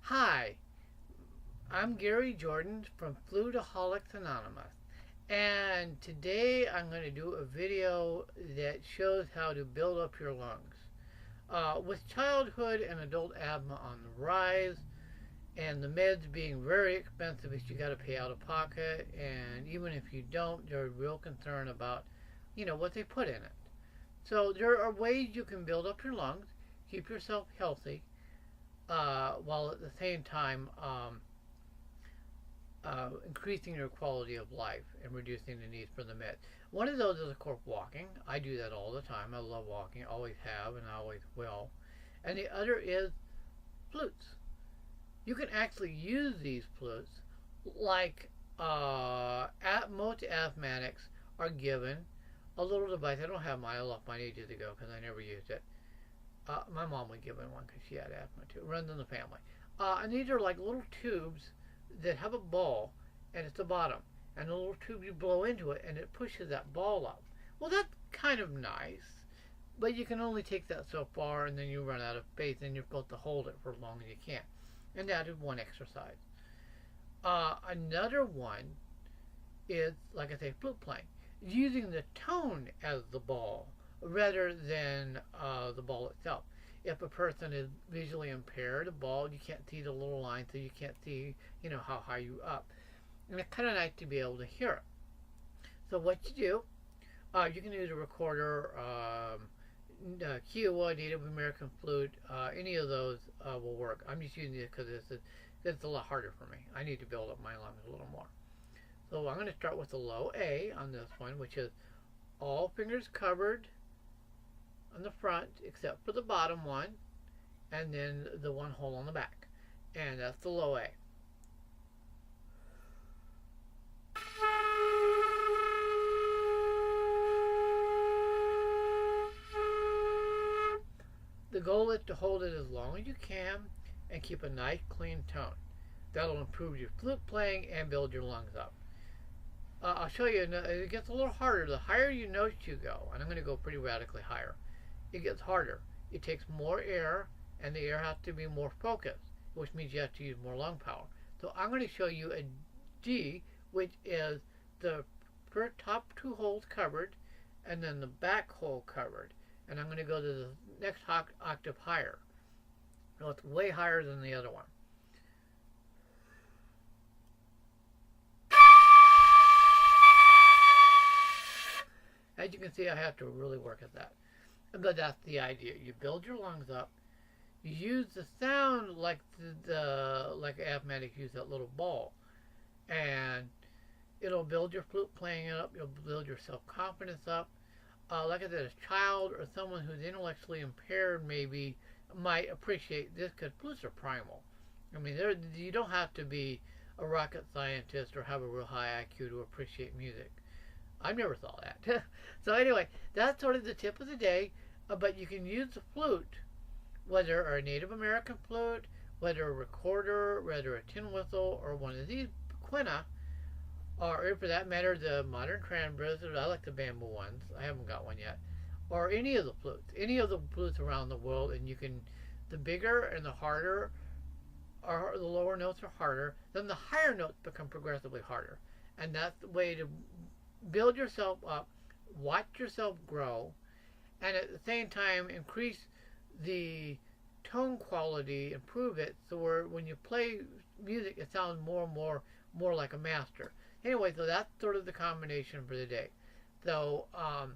Hi, I'm Gary Jordan from Flute-Aholics Anonymous, and today I'm going to do a video that shows how to build up your lungs. With childhood and adult asthma on the rise, and the meds being very expensive, you got to pay out of pocket, and even if you don't, there's real concern about, what they put in it. So there are ways you can build up your lungs, keep yourself healthy, while at the same time increasing your quality of life and reducing the need for the meds. One of those is, of course, walking. I do that all the time. I love walking, always have, and I always will. And the other is flutes. You can actually use these flutes like most asthmatics are given a little device. I don't have mine. I left mine ages ago because I never used it. My mom would give me one because she had asthma too. It runs in the family. And these are like little tubes that have a ball, and it's the bottom. And the little tube, you blow into it, and it pushes that ball up. Well, that's kind of nice, but you can only take that so far, and then you run out of space, and you're supposed to hold it for as long as you can. And that is one exercise. Another one is, like I say, flute playing. Using the tone as the ball rather than the ball itself. If a person is visually impaired, a ball, you can't see the little line, so you can't see, how high you're up. And it's kind of nice to be able to hear it. So what you do, you can use a recorder, Kiowa, Native American flute, any of those will work. I'm just using it because it's a lot harder for me. I need to build up my lungs a little more. So I'm going to start with the low A on this one, which is all fingers covered on the front except for the bottom one, and then the one hole on the back. And that's the low A. The goal is to hold it as long as you can and keep a nice clean tone. That'll improve your flute playing and build your lungs up. I'll show you, it gets a little harder. The higher your notes you go, and I'm going to go pretty radically higher, it gets harder. It takes more air, and the air has to be more focused, which means you have to use more lung power. So I'm going to show you a D, which is the first top two holes covered, and then the back hole covered. And I'm going to go to the next octave higher. So it's way higher than the other one. As you can see, I have to really work at that. But that's the idea. You build your lungs up. You use the sound like like asthmatics use that little ball. And it'll build your flute playing up. You'll build your self-confidence up. Like I said, a child or someone who's intellectually impaired maybe might appreciate this because flutes are primal. I mean, you don't have to be a rocket scientist or have a real high IQ to appreciate music. I never thought that. So anyway, that's sort of the tip of the day. But you can use the flute, whether a Native American flute, whether a recorder, whether a tin whistle, or one of these quina, or for that matter, the modern tranbras. I like the bamboo ones. I haven't got one yet. Or any of the flutes. Any of the flutes around the world, and you can, the bigger and the harder, or the lower notes are harder, then the higher notes become progressively harder. And that's the way to build yourself up, watch yourself grow, and at the same time increase the tone quality, improve it, so when you play music it sounds more and more like a master. Anyway, so that's sort of the combination for the day. So I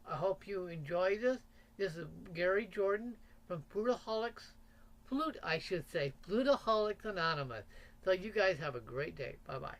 hope you enjoy this. This is Gary Jordan from Flute-Aholics, Flute-Aholics Anonymous. So you guys have a great day. Bye-bye.